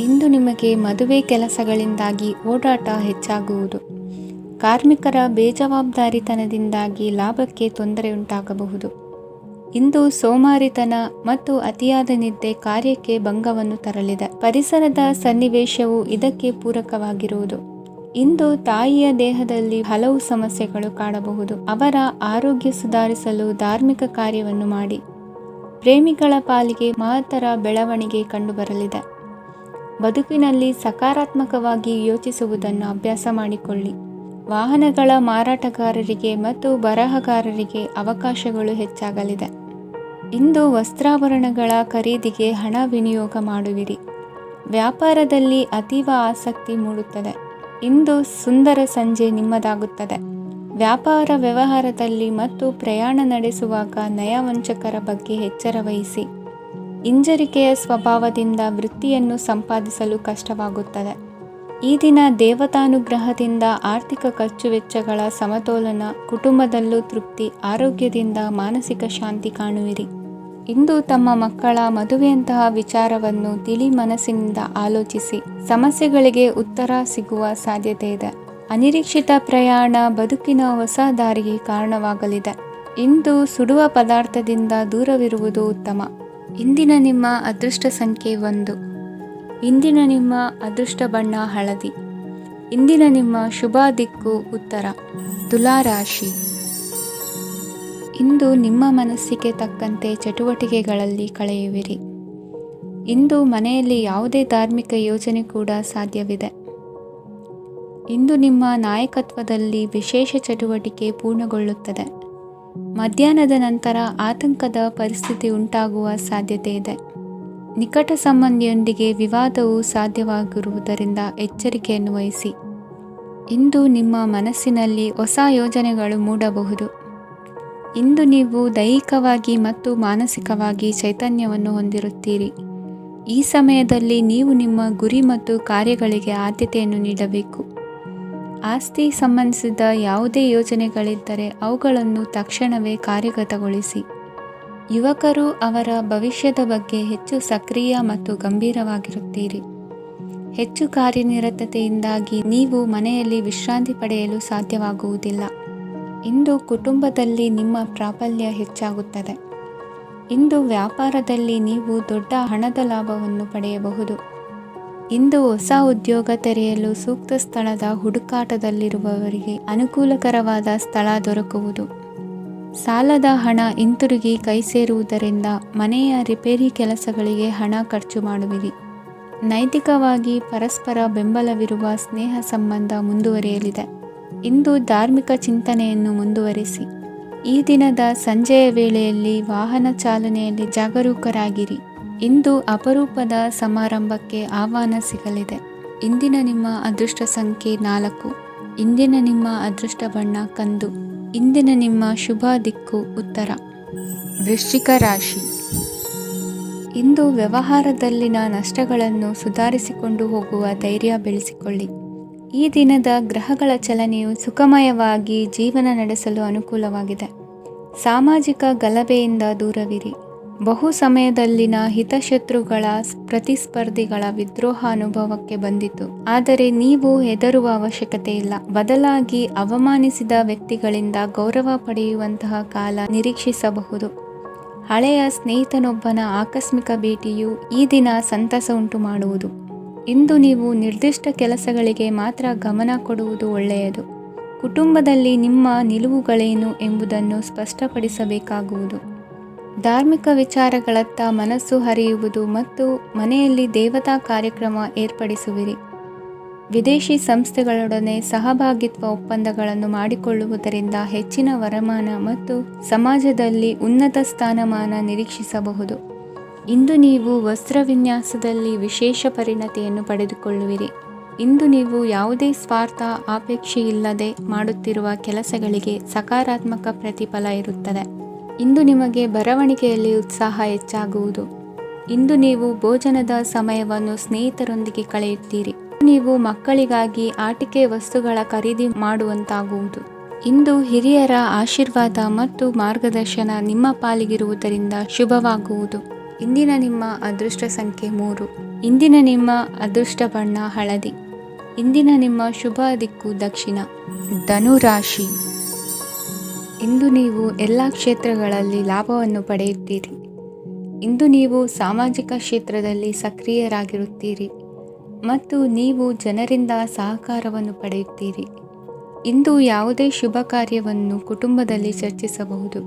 Speaker 1: ಇಂದು ನಿಮಗೆ ಮದುವೆ ಕೆಲಸಗಳಿಂದಾಗಿ ಓಡಾಟ ಹೆಚ್ಚಾಗುವುದು. ಕಾರ್ಮಿಕರ ಬೇಜವಾಬ್ದಾರಿತನದಿಂದಾಗಿ ಲಾಭಕ್ಕೆ ತೊಂದರೆಯುಂಟಾಗಬಹುದು. ಇಂದು ಸೋಮಾರಿತನ ಮತ್ತು ಅತಿಯಾದ ನಿದ್ದೆ ಕಾರ್ಯಕ್ಕೆ ಭಂಗವನ್ನು ತರಲಿದೆ. ಪರಿಸರದ ಸನ್ನಿವೇಶವು ಇದಕ್ಕೆ ಪೂರಕವಾಗಿರುವುದು. ಇಂದು ತಾಯಿಯ ದೇಹದಲ್ಲಿ ಹಲವು ಸಮಸ್ಯೆಗಳು ಕಾಡಬಹುದು. ಅವರ ಆರೋಗ್ಯ ಸುಧಾರಿಸಲು ಧಾರ್ಮಿಕ ಕಾರ್ಯವನ್ನು ಮಾಡಿ. ಪ್ರೇಮಿಗಳ ಪಾಲಿಗೆ ಮಹತ್ತರ ಬೆಳವಣಿಗೆ ಕಂಡುಬರಲಿದೆ. ಬದುಕಿನಲ್ಲಿ ಸಕಾರಾತ್ಮಕವಾಗಿ ಯೋಚಿಸುವುದನ್ನು ಅಭ್ಯಾಸ ಮಾಡಿಕೊಳ್ಳಿ. ವಾಹನಗಳ ಮಾರಾಟಗಾರರಿಗೆ ಮತ್ತು ಬರಹಗಾರರಿಗೆ ಅವಕಾಶಗಳು ಹೆಚ್ಚಾಗಲಿದೆ. ಇಂದು ವಸ್ತ್ರಾಭರಣಗಳ ಖರೀದಿಗೆ ಹಣ ವಿನಿಯೋಗ ಮಾಡುವಿರಿ. ವ್ಯಾಪಾರದಲ್ಲಿ ಅತೀವ ಆಸಕ್ತಿ ಮೂಡುತ್ತದೆ. ಇಂದು ಸುಂದರ ಸಂಜೆ ನಿಮ್ಮದಾಗುತ್ತದೆ. ವ್ಯಾಪಾರ ವ್ಯವಹಾರದಲ್ಲಿ ಮತ್ತು ಪ್ರಯಾಣ ನಡೆಸುವಾಗ ನಯವಂಚಕರ ಬಗ್ಗೆ ಎಚ್ಚರ ವಹಿಸಿ. ಹಿಂಜರಿಕೆಯ ಸ್ವಭಾವದಿಂದ ವೃತ್ತಿಯನ್ನು ಸಂಪಾದಿಸಲು ಕಷ್ಟವಾಗುತ್ತದೆ. ಈ ದಿನ ದೇವತಾನುಗ್ರಹದಿಂದ ಆರ್ಥಿಕ ಖರ್ಚು ವೆಚ್ಚಗಳ ಸಮತೋಲನ, ಕುಟುಂಬದಲ್ಲೂ ತೃಪ್ತಿ, ಆರೋಗ್ಯದಿಂದ ಮಾನಸಿಕ ಶಾಂತಿ ಕಾಣುವಿರಿ. ಇಂದು ತಮ್ಮ ಮಕ್ಕಳ ಮದುವೆಯಂತಹ ವಿಚಾರವನ್ನು ತಿಳಿ ಮನಸ್ಸಿನಿಂದ ಆಲೋಚಿಸಿ. ಸಮಸ್ಯೆಗಳಿಗೆ ಉತ್ತರ ಸಿಗುವ ಸಾಧ್ಯತೆ ಇದೆ. ಅನಿರೀಕ್ಷಿತ ಪ್ರಯಾಣ ಬದುಕಿನ ಹೊಸ ದಾರಿಗೆ ಕಾರಣವಾಗಲಿದೆ. ಇಂದು ಸುಡುವ ಪದಾರ್ಥದಿಂದ ದೂರವಿರುವುದು ಉತ್ತಮ. ಇಂದಿನ ನಿಮ್ಮ ಅದೃಷ್ಟ ಸಂಖ್ಯೆ 1. ಇಂದಿನ ನಿಮ್ಮ ಅದೃಷ್ಟ ಬಣ್ಣ ಹಳದಿ. ಇಂದಿನ ನಿಮ್ಮ ಶುಭ ದಿಕ್ಕು ಉತ್ತರ. ತುಲಾ ರಾಶಿ. ಇಂದು ನಿಮ್ಮ ಮನಸ್ಸಿಗೆ ತಕ್ಕಂತೆ ಚಟುವಟಿಕೆಗಳಲ್ಲಿ ಕಳೆಯುವಿರಿ. ಇಂದು ಮನೆಯಲ್ಲಿ ಯಾವುದೇ ಧಾರ್ಮಿಕ ಯೋಜನೆ ಕೂಡ ಸಾಧ್ಯವಿದೆ. ಇಂದು ನಿಮ್ಮ ನಾಯಕತ್ವದಲ್ಲಿ ವಿಶೇಷ ಚಟುವಟಿಕೆ ಪೂರ್ಣಗೊಳ್ಳುತ್ತದೆ. ಮಧ್ಯಾಹ್ನದ ನಂತರ ಆತಂಕದ ಪರಿಸ್ಥಿತಿ ಉಂಟಾಗುವ ಸಾಧ್ಯತೆ ಇದೆ. ನಿಕಟ ಸಂಬಂಧಿಯೊಂದಿಗೆ ವಿವಾದವು ಸಾಧ್ಯವಾಗಿರುವುದರಿಂದ ಎಚ್ಚರಿಕೆಯನ್ನು ವಹಿಸಿ. ಇಂದು ನಿಮ್ಮ ಮನಸ್ಸಿನಲ್ಲಿ ಹೊಸ ಯೋಜನೆಗಳು ಮೂಡಬಹುದು. ಇಂದು ನೀವು ದೈಹಿಕವಾಗಿ ಮತ್ತು ಮಾನಸಿಕವಾಗಿ ಚೈತನ್ಯವನ್ನು ಹೊಂದಿರುತ್ತೀರಿ. ಈ ಸಮಯದಲ್ಲಿ ನೀವು ನಿಮ್ಮ ಗುರಿ ಮತ್ತು ಕಾರ್ಯಗಳಿಗೆ ಆದ್ಯತೆಯನ್ನು ನೀಡಬೇಕು. ಆಸ್ತಿ ಸಂಬಂಧಿಸಿದ ಯಾವುದೇ ಯೋಜನೆಗಳಿದ್ದರೆ ಅವುಗಳನ್ನು ತಕ್ಷಣವೇ ಕಾರ್ಯಗತಗೊಳಿಸಿ. ಯುವಕರು ಅವರ ಭವಿಷ್ಯದ ಬಗ್ಗೆ ಹೆಚ್ಚು ಸಕ್ರಿಯ ಮತ್ತು ಗಂಭೀರವಾಗಿರುತ್ತೀರಿ. ಹೆಚ್ಚು ಕಾರ್ಯನಿರತತೆಯಿಂದಾಗಿ ನೀವು ಮನೆಯಲ್ಲಿ ವಿಶ್ರಾಂತಿ ಪಡೆಯಲು ಸಾಧ್ಯವಾಗುವುದಿಲ್ಲ. ಇಂದು ಕುಟುಂಬದಲ್ಲಿ ನಿಮ್ಮ ಪ್ರಾಬಲ್ಯ ಹೆಚ್ಚಾಗುತ್ತದೆ. ಇಂದು ವ್ಯಾಪಾರದಲ್ಲಿ ನೀವು ದೊಡ್ಡ ಹಣದ ಲಾಭವನ್ನು ಪಡೆಯಬಹುದು. ಇಂದು ಹೊಸ ಉದ್ಯೋಗ ತೆರೆಯಲು ಸೂಕ್ತ ಸ್ಥಳದ ಹುಡುಕಾಟದಲ್ಲಿರುವವರಿಗೆ ಅನುಕೂಲಕರವಾದ ಸ್ಥಳ ದೊರಕುವುದು. ಸಾಲದ ಹಣ ಹಿಂತಿರುಗಿ ಕೈ ಸೇರುವುದರಿಂದ ಮನೆಯ ರಿಪೇರಿ ಕೆಲಸಗಳಿಗೆ ಹಣ ಖರ್ಚು ಮಾಡುವಿರಿ. ನೈತಿಕವಾಗಿ ಪರಸ್ಪರ ಬೆಂಬಲವಿರುವ ಸ್ನೇಹ ಸಂಬಂಧ ಮುಂದುವರಿಯಲಿದೆ. ಇಂದು ಧಾರ್ಮಿಕ ಚಿಂತನೆಯನ್ನು ಮುಂದುವರಿಸಿ. ಈ ದಿನದ ಸಂಜೆಯ ವೇಳೆಯಲ್ಲಿ ವಾಹನ ಚಾಲನೆಯಲ್ಲಿ ಜಾಗರೂಕರಾಗಿರಿ. ಇಂದು ಅಪರೂಪದ ಸಮಾರಂಭಕ್ಕೆ ಆಹ್ವಾನ ಸಿಗಲಿದೆ. ಇಂದಿನ ನಿಮ್ಮ ಅದೃಷ್ಟ ಸಂಖ್ಯೆ 4. ಇಂದಿನ ನಿಮ್ಮ ಅದೃಷ್ಟ ಬಣ್ಣ ಕಂದು. ಇಂದಿನ ನಿಮ್ಮ ಶುಭ ದಿಕ್ಕು ಉತ್ತರ. ವೃಶ್ಚಿಕ ರಾಶಿ. ಇಂದು ವ್ಯವಹಾರದಲ್ಲಿನ ನಷ್ಟಗಳನ್ನು ಸುಧಾರಿಸಿಕೊಂಡು ಹೋಗುವ ಧೈರ್ಯ ಬೆಳೆಸಿಕೊಳ್ಳಿ. ಈ ದಿನದ ಗ್ರಹಗಳ ಚಲನೆಯು ಸುಖಮಯವಾಗಿ ಜೀವನ ನಡೆಸಲು ಅನುಕೂಲವಾಗಿದೆ. ಸಾಮಾಜಿಕ ಗಲಭೆಯಿಂದ ದೂರವಿರಿ. ಬಹು ಸಮಯದಲ್ಲಿನ ಹಿತಶತ್ರುಗಳ ಪ್ರತಿಸ್ಪರ್ಧಿಗಳ ವಿದ್ರೋಹ ಅನುಭವಕ್ಕೆ ಬಂದಿತು. ಆದರೆ ನೀವು ಹೆದರುವ ಅವಶ್ಯಕತೆ ಇಲ್ಲ. ಬದಲಾಗಿ ಅವಮಾನಿಸಿದ ವ್ಯಕ್ತಿಗಳಿಂದ ಗೌರವ ಪಡೆಯುವಂತಹ ಕಾಲ ನಿರೀಕ್ಷಿಸಬಹುದು. ಹಳೆಯ ಸ್ನೇಹಿತನೊಬ್ಬನ ಆಕಸ್ಮಿಕ ಭೇಟಿಯು ಈ ದಿನ ಸಂತಸ ಉಂಟು ಮಾಡುವುದು. ಇಂದು ನೀವು ನಿರ್ದಿಷ್ಟ ಕೆಲಸಗಳಿಗೆ ಮಾತ್ರ ಗಮನ ಕೊಡುವುದು ಒಳ್ಳೆಯದು. ಕುಟುಂಬದಲ್ಲಿ ನಿಮ್ಮ ನಿಲುವುಗಳೇನು ಎಂಬುದನ್ನು ಸ್ಪಷ್ಟಪಡಿಸಬೇಕಾಗುವುದು. ಧಾರ್ಮಿಕ ವಿಚಾರಗಳತ್ತ ಮನಸ್ಸು ಹರಿಯುವುದು ಮತ್ತು ಮನೆಯಲ್ಲಿ ದೇವತಾ ಕಾರ್ಯಕ್ರಮ ಏರ್ಪಡಿಸುವಿರಿ. ವಿದೇಶಿ ಸಂಸ್ಥೆಗಳೊಡನೆ ಸಹಭಾಗಿತ್ವ ಒಪ್ಪಂದಗಳನ್ನು ಮಾಡಿಕೊಳ್ಳುವುದರಿಂದ ಹೆಚ್ಚಿನ ವರಮಾನ ಮತ್ತು ಸಮಾಜದಲ್ಲಿ ಉನ್ನತ ಸ್ಥಾನಮಾನ ನಿರೀಕ್ಷಿಸಬಹುದು. ಇಂದು ನೀವು ವಸ್ತ್ರವಿನ್ಯಾಸದಲ್ಲಿ ವಿಶೇಷ ಪರಿಣತಿಯನ್ನು ಪಡೆದುಕೊಳ್ಳುವಿರಿ. ಇಂದು ನೀವು ಯಾವುದೇ ಸ್ವಾರ್ಥ ಅಪೇಕ್ಷೆಯಿಲ್ಲದೆ ಮಾಡುತ್ತಿರುವ ಕೆಲಸಗಳಿಗೆ ಸಕಾರಾತ್ಮಕ ಪ್ರತಿಫಲ ಇರುತ್ತದೆ. ಇಂದು ನಿಮಗೆ ಬರವಣಿಗೆಯಲ್ಲಿ ಉತ್ಸಾಹ ಹೆಚ್ಚಾಗುವುದು. ಇಂದು ನೀವು ಭೋಜನದ ಸಮಯವನ್ನು ಸ್ನೇಹಿತರೊಂದಿಗೆ ಕಳೆಯುತ್ತೀರಿ. ನೀವು ಮಕ್ಕಳಿಗಾಗಿ ಆಟಿಕೆ ವಸ್ತುಗಳ ಖರೀದಿ ಮಾಡುವಂತಾಗುವುದು. ಇಂದು ಹಿರಿಯರ ಆಶೀರ್ವಾದ ಮತ್ತು ಮಾರ್ಗದರ್ಶನ ನಿಮ್ಮ ಪಾಲಿಗಿರುವುದರಿಂದ ಶುಭವಾಗುವುದು. ಇಂದಿನ ನಿಮ್ಮ ಅದೃಷ್ಟ ಸಂಖ್ಯೆ 3. ಇಂದಿನ ನಿಮ್ಮ ಅದೃಷ್ಟ ಬಣ್ಣ ಹಳದಿ. ಇಂದಿನ ನಿಮ್ಮ ಶುಭ ದಿಕ್ಕು ದಕ್ಷಿಣ. ಧನು ರಾಶಿ. ಇಂದು ನೀವು ಎಲ್ಲ ಕ್ಷೇತ್ರಗಳಲ್ಲಿ ಲಾಭವನ್ನು ಪಡೆಯುತ್ತೀರಿ. ಇಂದು ನೀವು ಸಾಮಾಜಿಕ ಕ್ಷೇತ್ರದಲ್ಲಿ ಸಕ್ರಿಯರಾಗಿರುತ್ತೀರಿ ಮತ್ತು ನೀವು ಜನರಿಂದ ಸಹಕಾರವನ್ನು ಪಡೆಯುತ್ತೀರಿ. ಇಂದು ಯಾವುದೇ ಶುಭ ಕಾರ್ಯವನ್ನು ಕುಟುಂಬದಲ್ಲಿ ಚರ್ಚಿಸಬಹುದು.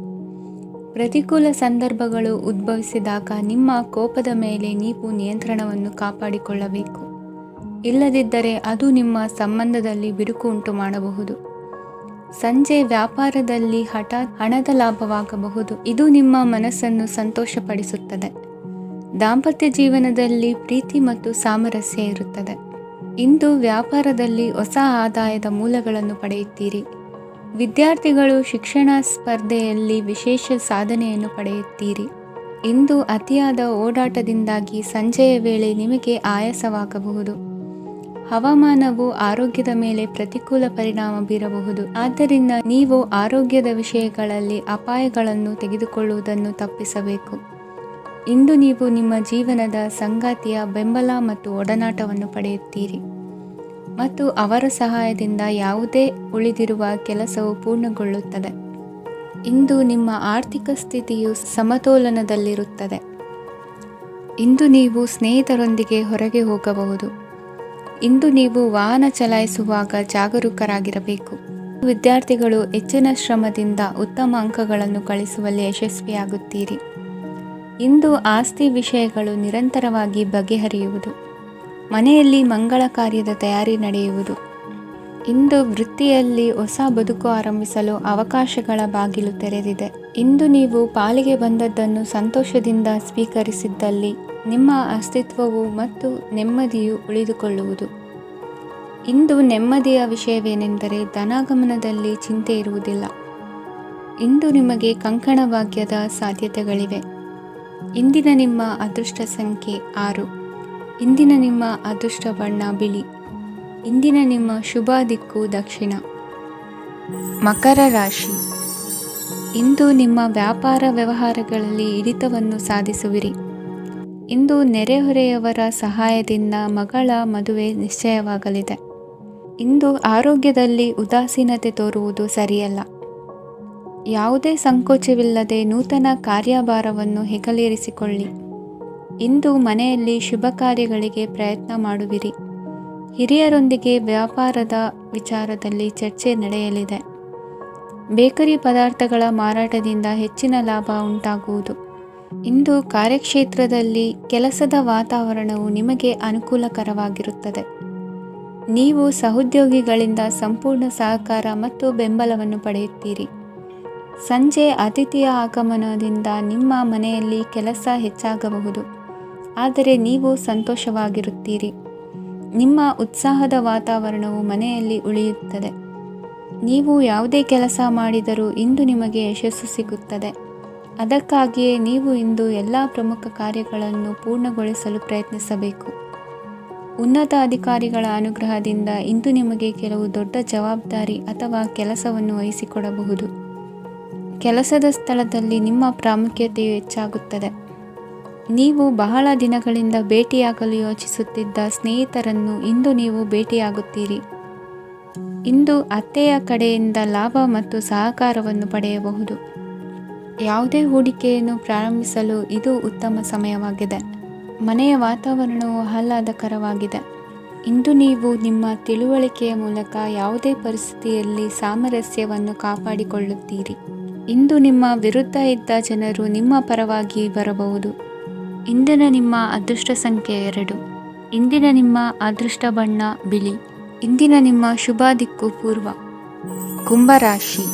Speaker 1: ಪ್ರತಿಕೂಲ ಸಂದರ್ಭಗಳು ಉದ್ಭವಿಸಿದಾಗ ನಿಮ್ಮ ಕೋಪದ ಮೇಲೆ ನೀವು ನಿಯಂತ್ರಣವನ್ನು ಕಾಪಾಡಿಕೊಳ್ಳಬೇಕು. ಇಲ್ಲದಿದ್ದರೆ ಅದು ನಿಮ್ಮ ಸಂಬಂಧದಲ್ಲಿ ಬಿರುಕು ಉಂಟು ಮಾಡಬಹುದು. ಸಂಜೆ ವ್ಯಾಪಾರದಲ್ಲಿ ಹಠಾತ್ ಹಣದ ಲಾಭವಾಗಬಹುದು. ಇದು ನಿಮ್ಮ ಮನಸ್ಸನ್ನು ಸಂತೋಷಪಡಿಸುತ್ತದೆ. ದಾಂಪತ್ಯ ಜೀವನದಲ್ಲಿ ಪ್ರೀತಿ ಮತ್ತು ಸಾಮರಸ್ಯ ಇರುತ್ತದೆ. ಇಂದು ವ್ಯಾಪಾರದಲ್ಲಿ ಹೊಸ ಆದಾಯದ ಮೂಲಗಳನ್ನು ಪಡೆಯುತ್ತೀರಿ. ವಿದ್ಯಾರ್ಥಿಗಳು ಶಿಕ್ಷಣ ಸ್ಪರ್ಧೆಯಲ್ಲಿ ವಿಶೇಷ ಸಾಧನೆಯನ್ನು ಪಡೆಯುತ್ತೀರಿ. ಇಂದು ಅತಿಯಾದ ಓಡಾಟದಿಂದಾಗಿ ಸಂಜೆಯ ವೇಳೆ ನಿಮಗೆ ಆಯಾಸವಾಗಬಹುದು. ಹವಾಮಾನವು ಆರೋಗ್ಯದ ಮೇಲೆ ಪ್ರತಿಕೂಲ ಪರಿಣಾಮ ಬೀರಬಹುದು. ಆದ್ದರಿಂದ ನೀವು ಆರೋಗ್ಯದ ವಿಷಯಗಳಲ್ಲಿ ಅಪಾಯಗಳನ್ನು ತೆಗೆದುಕೊಳ್ಳುವುದನ್ನು ತಪ್ಪಿಸಬೇಕು. ಇಂದು ನೀವು ನಿಮ್ಮ ಜೀವನದ ಸಂಗಾತಿಯ ಬೆಂಬಲ ಮತ್ತು ಒಡನಾಟವನ್ನು ಪಡೆಯುತ್ತೀರಿ ಮತ್ತು ಅವರ ಸಹಾಯದಿಂದ ಯಾವುದೇ ಉಳಿದಿರುವ ಕೆಲಸವು ಪೂರ್ಣಗೊಳ್ಳುತ್ತದೆ. ಇಂದು ನಿಮ್ಮ ಆರ್ಥಿಕ ಸ್ಥಿತಿಯು ಸಮತೋಲನದಲ್ಲಿರುತ್ತದೆ. ಇಂದು ನೀವು ಸ್ನೇಹಿತರೊಂದಿಗೆ ಹೊರಗೆ ಹೋಗಬಹುದು. ಇಂದು ನೀವು ವಾಹನ ಚಲಾಯಿಸುವಾಗ ಜಾಗರೂಕರಾಗಿರಬೇಕು. ವಿದ್ಯಾರ್ಥಿಗಳು ಹೆಚ್ಚಿನ ಶ್ರಮದಿಂದ ಉತ್ತಮ ಅಂಕಗಳನ್ನು ಗಳಿಸುವಲ್ಲಿ ಯಶಸ್ವಿಯಾಗುತ್ತೀರಿ. ಇಂದು ಆಸ್ತಿ ವಿಷಯಗಳು ನಿರಂತರವಾಗಿ ಬಗೆಹರಿಯುವುದು. ಮನೆಯಲ್ಲಿ ಮಂಗಳ ಕಾರ್ಯದ ತಯಾರಿ ನಡೆಯುವುದು. ಇಂದು ವೃತ್ತಿಯಲ್ಲಿ ಹೊಸ ಬದುಕು ಆರಂಭಿಸಲು ಅವಕಾಶಗಳ ಬಾಗಿಲು ತೆರೆದಿದೆ. ಇಂದು ನೀವು ಪಾಲಿಗೆ ಬಂದದ್ದನ್ನು ಸಂತೋಷದಿಂದ ಸ್ವೀಕರಿಸಿದ್ದಲ್ಲಿ ನಿಮ್ಮ ಅಸ್ತಿತ್ವವು ಮತ್ತು ನೆಮ್ಮದಿಯು ಉಳಿದುಕೊಳ್ಳುವುದು. ಇಂದು ನೆಮ್ಮದಿಯ ವಿಷಯವೇನೆಂದರೆ ಧನಾಗಮನದಲ್ಲಿ ಚಿಂತೆ ಇರುವುದಿಲ್ಲ. ಇಂದು ನಿಮಗೆ ಕಂಕಣ ಭಾಗ್ಯದ ಸಾಧ್ಯತೆಗಳಿವೆ. ಇಂದಿನ ನಿಮ್ಮ ಅದೃಷ್ಟ ಸಂಖ್ಯೆ 6. ಇಂದಿನ ನಿಮ್ಮ ಅದೃಷ್ಟ ಬಣ್ಣ ಬಿಳಿ. ಇಂದಿನ ನಿಮ್ಮ ಶುಭ ದಿಕ್ಕು ದಕ್ಷಿಣ. ಮಕರ ರಾಶಿ. ಇಂದು ನಿಮ್ಮ ವ್ಯಾಪಾರ ವ್ಯವಹಾರಗಳಲ್ಲಿ ಹಿಡಿತವನ್ನು ಸಾಧಿಸುವಿರಿ. ಇಂದು ನೆರೆಹೊರೆಯವರ ಸಹಾಯದಿಂದ ಮಗಳ ಮದುವೆ ನಿಶ್ಚಯವಾಗಲಿದೆ. ಇಂದು ಆರೋಗ್ಯದಲ್ಲಿ ಉದಾಸೀನತೆ ತೋರುವುದು ಸರಿಯಲ್ಲ. ಯಾವುದೇ ಸಂಕೋಚವಿಲ್ಲದೆ ನೂತನ ಕಾರ್ಯಭಾರವನ್ನು ಹೆಗಲೇರಿಸಿಕೊಳ್ಳಿ. ಇಂದು ಮನೆಯಲ್ಲಿ ಶುಭ ಕಾರ್ಯಗಳಿಗೆ ಪ್ರಯತ್ನ ಮಾಡುವಿರಿ. ಹಿರಿಯರೊಂದಿಗೆ ವ್ಯಾಪಾರದ ವಿಚಾರದಲ್ಲಿ ಚರ್ಚೆ ನಡೆಯಲಿದೆ. ಬೇಕರಿ ಪದಾರ್ಥಗಳ ಮಾರಾಟದಿಂದ ಹೆಚ್ಚಿನ ಲಾಭ ಉಂಟಾಗುವುದು. ಇಂದು ಕಾರ್ಯಕ್ಷೇತ್ರದಲ್ಲಿ ಕೆಲಸದ ವಾತಾವರಣವು ನಿಮಗೆ ಅನುಕೂಲಕರವಾಗಿರುತ್ತದೆ. ನೀವು ಸಹೋದ್ಯೋಗಿಗಳಿಂದ ಸಂಪೂರ್ಣ ಸಹಕಾರ ಮತ್ತು ಬೆಂಬಲವನ್ನು ಪಡೆಯುತ್ತೀರಿ. ಸಂಜೆ ಅತಿಥಿಯ ಆಗಮನದಿಂದ ನಿಮ್ಮ ಮನೆಯಲ್ಲಿ ಕೆಲಸ ಹೆಚ್ಚಾಗಬಹುದು, ಆದರೆ ನೀವು ಸಂತೋಷವಾಗಿರುತ್ತೀರಿ. ನಿಮ್ಮ ಉತ್ಸಾಹದ ವಾತಾವರಣವು ಮನೆಯಲ್ಲಿ ಉಳಿಯುತ್ತದೆ. ನೀವು ಯಾವುದೇ ಕೆಲಸ ಮಾಡಿದರೂ ಇಂದು ನಿಮಗೆ ಯಶಸ್ಸು ಸಿಗುತ್ತದೆ. ಅದಕ್ಕಾಗಿಯೇ ನೀವು ಇಂದು ಎಲ್ಲ ಪ್ರಮುಖ ಕಾರ್ಯಗಳನ್ನು ಪೂರ್ಣಗೊಳಿಸಲು ಪ್ರಯತ್ನಿಸಬೇಕು. ಉನ್ನತ ಅಧಿಕಾರಿಗಳ ಅನುಗ್ರಹದಿಂದ ಇಂದು ನಿಮಗೆ ಕೆಲವು ದೊಡ್ಡ ಜವಾಬ್ದಾರಿ ಅಥವಾ ಕೆಲಸವನ್ನು ವಹಿಸಿಕೊಡಬಹುದು. ಕೆಲಸದ ಸ್ಥಳದಲ್ಲಿ ನಿಮ್ಮ ಪ್ರಾಮುಖ್ಯತೆಯು ಹೆಚ್ಚಾಗುತ್ತದೆ. ನೀವು ಬಹಳ ದಿನಗಳಿಂದ ಭೇಟಿಯಾಗಲು ಯೋಚಿಸುತ್ತಿದ್ದ ಸ್ನೇಹಿತರನ್ನು ಇಂದು ನೀವು ಭೇಟಿಯಾಗುತ್ತೀರಿ. ಇಂದು ಅತ್ತೆಯ ಕಡೆಯಿಂದ ಲಾಭ ಮತ್ತು ಸಹಕಾರವನ್ನು ಪಡೆಯಬಹುದು. ಯಾವುದೇ ಹೂಡಿಕೆಯನ್ನು ಪ್ರಾರಂಭಿಸಲು ಇದು ಉತ್ತಮ ಸಮಯವಾಗಿದೆ. ಮನೆಯ ವಾತಾವರಣವು ಆಹ್ಲಾದಕರವಾಗಿದೆ. ಇಂದು ನೀವು ನಿಮ್ಮ ತಿಳುವಳಿಕೆಯ ಮೂಲಕ ಯಾವುದೇ ಪರಿಸ್ಥಿತಿಯಲ್ಲಿ ಸಾಮರಸ್ಯವನ್ನು ಕಾಪಾಡಿಕೊಳ್ಳುತ್ತೀರಿ. ಇಂದು ನಿಮ್ಮ ವಿರುದ್ಧ ಇದ್ದ ಜನರು ನಿಮ್ಮ ಪರವಾಗಿ ಬರಬಹುದು. ಇಂದಿನ ನಿಮ್ಮ ಅದೃಷ್ಟ ಸಂಖ್ಯೆ 2. ಇಂದಿನ ನಿಮ್ಮ ಅದೃಷ್ಟ ಬಣ್ಣ ಬಿಳಿ. ಇಂದಿನ ನಿಮ್ಮ ಶುಭ ದಿಕ್ಕು ಪೂರ್ವ. ಕುಂಭರಾಶಿ.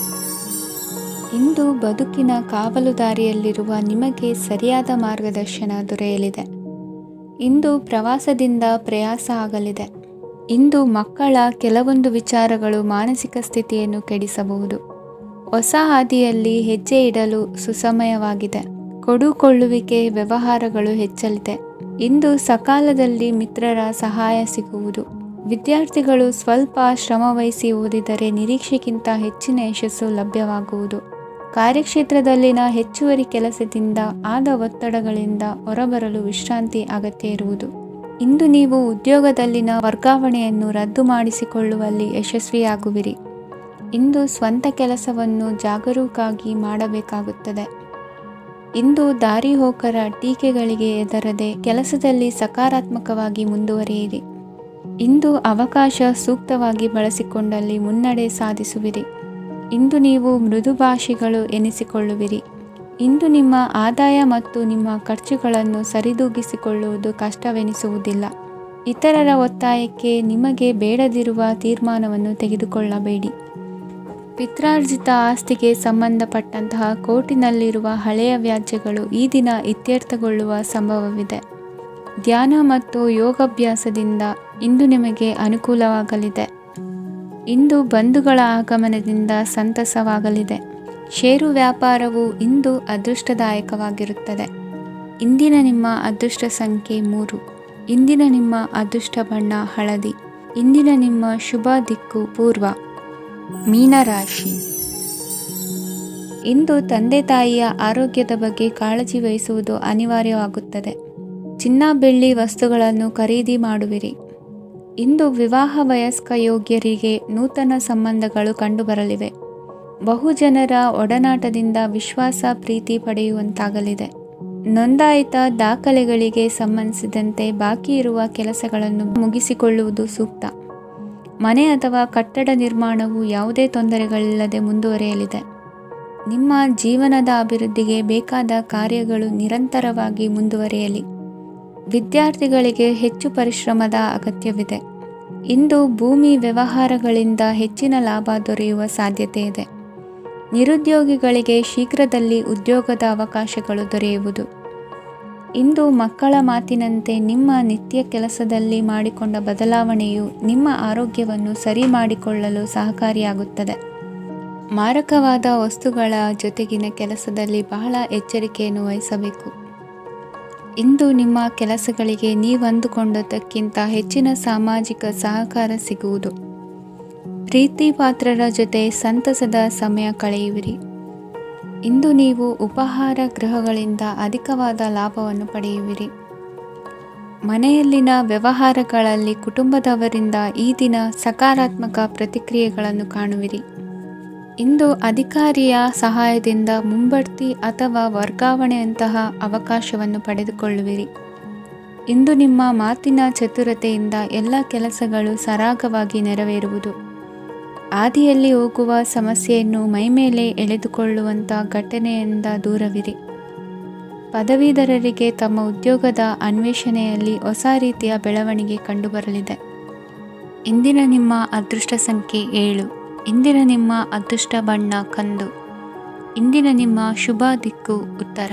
Speaker 1: ಇಂದು ಬದುಕಿನ ಕಾವಲುದಾರಿಯಲ್ಲಿರುವ ನಿಮಗೆ ಸರಿಯಾದ ಮಾರ್ಗದರ್ಶನ ದೊರೆಯಲಿದೆ. ಇಂದು ಪ್ರವಾಸದಿಂದ ಪ್ರಯಾಸ ಆಗಲಿದೆ. ಇಂದು ಮಕ್ಕಳ ಕೆಲವೊಂದು ವಿಚಾರಗಳು ಮಾನಸಿಕ ಸ್ಥಿತಿಯನ್ನು ಕೆಡಿಸಬಹುದು. ಹೊಸ ಹಾದಿಯಲ್ಲಿ ಹೆಜ್ಜೆ ಇಡಲು ಸುಸಮಯವಾಗಿದೆ. ಕೊಡುಕೊಳ್ಳುವಿಕೆ ವ್ಯವಹಾರಗಳು ಹೆಚ್ಚಲಿದೆ. ಇಂದು ಸಕಾಲದಲ್ಲಿ ಮಿತ್ರರ ಸಹಾಯ ಸಿಗುವುದು. ವಿದ್ಯಾರ್ಥಿಗಳು ಸ್ವಲ್ಪ ಶ್ರಮವಹಿಸಿ ಓದಿದರೆ ನಿರೀಕ್ಷೆಗಿಂತ ಹೆಚ್ಚಿನ ಯಶಸ್ಸು ಲಭ್ಯವಾಗುವುದು. ಕಾರ್ಯಕ್ಷೇತ್ರದಲ್ಲಿನ ಹೆಚ್ಚುವರಿ ಕೆಲಸದಿಂದ ಆದ ಒತ್ತಡಗಳಿಂದ ಹೊರಬರಲು ವಿಶ್ರಾಂತಿ ಅಗತ್ಯ ಇರುವುದು. ಇಂದು ನೀವು ಉದ್ಯೋಗದಲ್ಲಿನ ವರ್ಗಾವಣೆಯನ್ನು ರದ್ದು ಮಾಡಿಸಿಕೊಳ್ಳುವಲ್ಲಿ ಯಶಸ್ವಿಯಾಗುವಿರಿ. ಇಂದು ಸ್ವಂತ ಕೆಲಸವನ್ನು ಜಾಗರೂಕರಾಗಿ ಮಾಡಬೇಕಾಗುತ್ತದೆ. ಇಂದು ದಾರಿಹೋಕರ ಟೀಕೆಗಳಿಗೆ ಹೆದರದೆ ಕೆಲಸದಲ್ಲಿ ಸಕಾರಾತ್ಮಕವಾಗಿ ಮುಂದುವರಿಯಿರಿ. ಇಂದು ಅವಕಾಶ ಸೂಕ್ತವಾಗಿ ಬಳಸಿಕೊಂಡಲ್ಲಿ ಮುನ್ನಡೆ ಸಾಧಿಸುವಿರಿ. ಇಂದು ನೀವು ಮೃದುಭಾಷಿಗಳು ಎನಿಸಿಕೊಳ್ಳುವಿರಿ. ಇಂದು ನಿಮ್ಮ ಆದಾಯ ಮತ್ತು ನಿಮ್ಮ ಖರ್ಚುಗಳನ್ನು ಸರಿದೂಗಿಸಿಕೊಳ್ಳುವುದು ಕಷ್ಟವೆನಿಸುವುದಿಲ್ಲ. ಇತರರ ಒತ್ತಾಯಕ್ಕೆ ನಿಮಗೆ ಬೇಡದಿರುವ ತೀರ್ಮಾನವನ್ನು ತೆಗೆದುಕೊಳ್ಳಬೇಡಿ. ಪಿತ್ರಾರ್ಜಿತ ಆಸ್ತಿಗೆ ಸಂಬಂಧಪಟ್ಟಂತಹ ಕೋರ್ಟಿನಲ್ಲಿರುವ ಹಳೆಯ ವ್ಯಾಜ್ಯಗಳು ಈ ದಿನ ಇತ್ಯರ್ಥಗೊಳ್ಳುವ ಸಂಭವವಿದೆ. ಧ್ಯಾನ ಮತ್ತು ಯೋಗಾಭ್ಯಾಸದಿಂದ ಇಂದು ನಿಮಗೆ ಅನುಕೂಲವಾಗಲಿದೆ. ಇಂದು ಬಂಧುಗಳ ಆಗಮನದಿಂದ ಸಂತಸವಾಗಲಿದೆ. ಷೇರು ವ್ಯಾಪಾರವು ಇಂದು ಅದೃಷ್ಟದಾಯಕವಾಗಿರುತ್ತದೆ. ಇಂದಿನ ನಿಮ್ಮ ಅದೃಷ್ಟ ಸಂಖ್ಯೆ 3. ಇಂದಿನ ನಿಮ್ಮ ಅದೃಷ್ಟ ಬಣ್ಣ ಹಳದಿ. ಇಂದಿನ ನಿಮ್ಮ ಶುಭ ದಿಕ್ಕು ಪೂರ್ವ. ಮೀನರಾಶಿ. ಇಂದು ತಂದೆ ತಾಯಿಯ ಆರೋಗ್ಯದ ಬಗ್ಗೆ ಕಾಳಜಿ ವಹಿಸುವುದು ಅನಿವಾರ್ಯವಾಗುತ್ತದೆ. ಚಿನ್ನ ಬೆಳ್ಳಿ ವಸ್ತುಗಳನ್ನು ಖರೀದಿ ಮಾಡುವಿರಿ. ಇಂದು ವಿವಾಹ ವಯಸ್ಕ ಯೋಗ್ಯರಿಗೆ ನೂತನ ಸಂಬಂಧಗಳು ಕಂಡುಬರಲಿವೆ. ಬಹುಜನರ ಒಡನಾಟದಿಂದ ವಿಶ್ವಾಸ ಪ್ರೀತಿ ಪಡೆಯುವಂತಾಗಲಿದೆ. ನೋಂದಾಯಿತ ದಾಖಲೆಗಳಿಗೆ ಸಂಬಂಧಿಸಿದಂತೆ ಬಾಕಿ ಇರುವ ಕೆಲಸಗಳನ್ನು ಮುಗಿಸಿಕೊಳ್ಳುವುದು ಸೂಕ್ತ. ಮನೆ ಅಥವಾ ಕಟ್ಟಡ ನಿರ್ಮಾಣವು ಯಾವುದೇ ತೊಂದರೆಗಳಿಲ್ಲದೆ ಮುಂದುವರಿಯಲಿದೆ. ನಿಮ್ಮ ಜೀವನದ ಅಭಿವೃದ್ಧಿಗೆ ಬೇಕಾದ ಕಾರ್ಯಗಳು ನಿರಂತರವಾಗಿ ಮುಂದುವರಿಯಲಿ. ವಿದ್ಯಾರ್ಥಿಗಳಿಗೆ ಹೆಚ್ಚು ಪರಿಶ್ರಮದ ಅಗತ್ಯವಿದೆ. ಇಂದು ಭೂಮಿ ವ್ಯವಹಾರಗಳಿಂದ ಹೆಚ್ಚಿನ ಲಾಭ ದೊರೆಯುವ ಸಾಧ್ಯತೆ ಇದೆ. ನಿರುದ್ಯೋಗಿಗಳಿಗೆ ಶೀಘ್ರದಲ್ಲಿ ಉದ್ಯೋಗದ ಅವಕಾಶಗಳು ದೊರೆಯುವುದು. ಇಂದು ಮಕ್ಕಳ ಮಾತಿನಂತೆ ನಿಮ್ಮ ನಿತ್ಯ ಕೆಲಸದಲ್ಲಿ ಮಾಡಿಕೊಂಡ ಬದಲಾವಣೆಯು ನಿಮ್ಮ ಆರೋಗ್ಯವನ್ನು ಸರಿ ಮಾಡಿಕೊಳ್ಳಲು ಸಹಕಾರಿಯಾಗುತ್ತದೆ. ಮಾರಕವಾದ ವಸ್ತುಗಳ ಜೊತೆಗಿನ ಕೆಲಸದಲ್ಲಿ ಬಹಳ ಎಚ್ಚರಿಕೆಯನ್ನು ವಹಿಸಬೇಕು. ಇಂದು ನಿಮ್ಮ ಕೆಲಸಗಳಿಗೆ ನೀವಂದುಕೊಂಡದ್ದಕ್ಕಿಂತ ಹೆಚ್ಚಿನ ಸಾಮಾಜಿಕ ಸಹಕಾರ ಸಿಗುವುದು. ಪ್ರೀತಿ ಪಾತ್ರರ ಜೊತೆ ಸಂತಸದ ಸಮಯ ಕಳೆಯುವಿರಿ. ಇಂದು ನೀವು ಉಪಹಾರ ಗೃಹಗಳಿಂದ ಅಧಿಕವಾದ ಲಾಭವನ್ನು ಪಡೆಯುವಿರಿ. ಮನೆಯಲ್ಲಿನ ವ್ಯವಹಾರಗಳಲ್ಲಿ ಕುಟುಂಬದವರಿಂದ ಈ ದಿನ ಸಕಾರಾತ್ಮಕ ಪ್ರತಿಕ್ರಿಯೆಗಳನ್ನು ಕಾಣುವಿರಿ. ಇಂದು ಅಧಿಕಾರಿಯ ಸಹಾಯದಿಂದ ಮುಂಬಡ್ತಿ ಅಥವಾ ವರ್ಗಾವಣೆಯಂತಹ ಅವಕಾಶವನ್ನು ಪಡೆದುಕೊಳ್ಳುವಿರಿ. ಇಂದು ನಿಮ್ಮ ಮಾತಿನ ಚತುರತೆಯಿಂದ ಎಲ್ಲ ಕೆಲಸಗಳು ಸರಾಗವಾಗಿ ನೆರವೇರುವುದು. ಹಾದಿಯಲ್ಲಿ ಹೋಗುವ ಸಮಸ್ಯೆಯನ್ನು ಮೈಮೇಲೆ ಎಳೆದುಕೊಳ್ಳುವಂಥ ಘಟನೆಯಿಂದ ದೂರವಿರಿ. ಪದವೀಧರರಿಗೆ ತಮ್ಮ ಉದ್ಯೋಗದ ಅನ್ವೇಷಣೆಯಲ್ಲಿ ಹೊಸ ರೀತಿಯ ಬೆಳವಣಿಗೆ ಕಂಡುಬರಲಿದೆ. ಇಂದಿನ ನಿಮ್ಮ ಅದೃಷ್ಟ ಸಂಖ್ಯೆ 7. ಇಂದಿನ ನಿಮ್ಮ ಅದೃಷ್ಟ ಬಣ್ಣ ಕಂದು. ಇಂದಿನ ನಿಮ್ಮ ಶುಭ ದಿಕ್ಕು ಉತ್ತರ.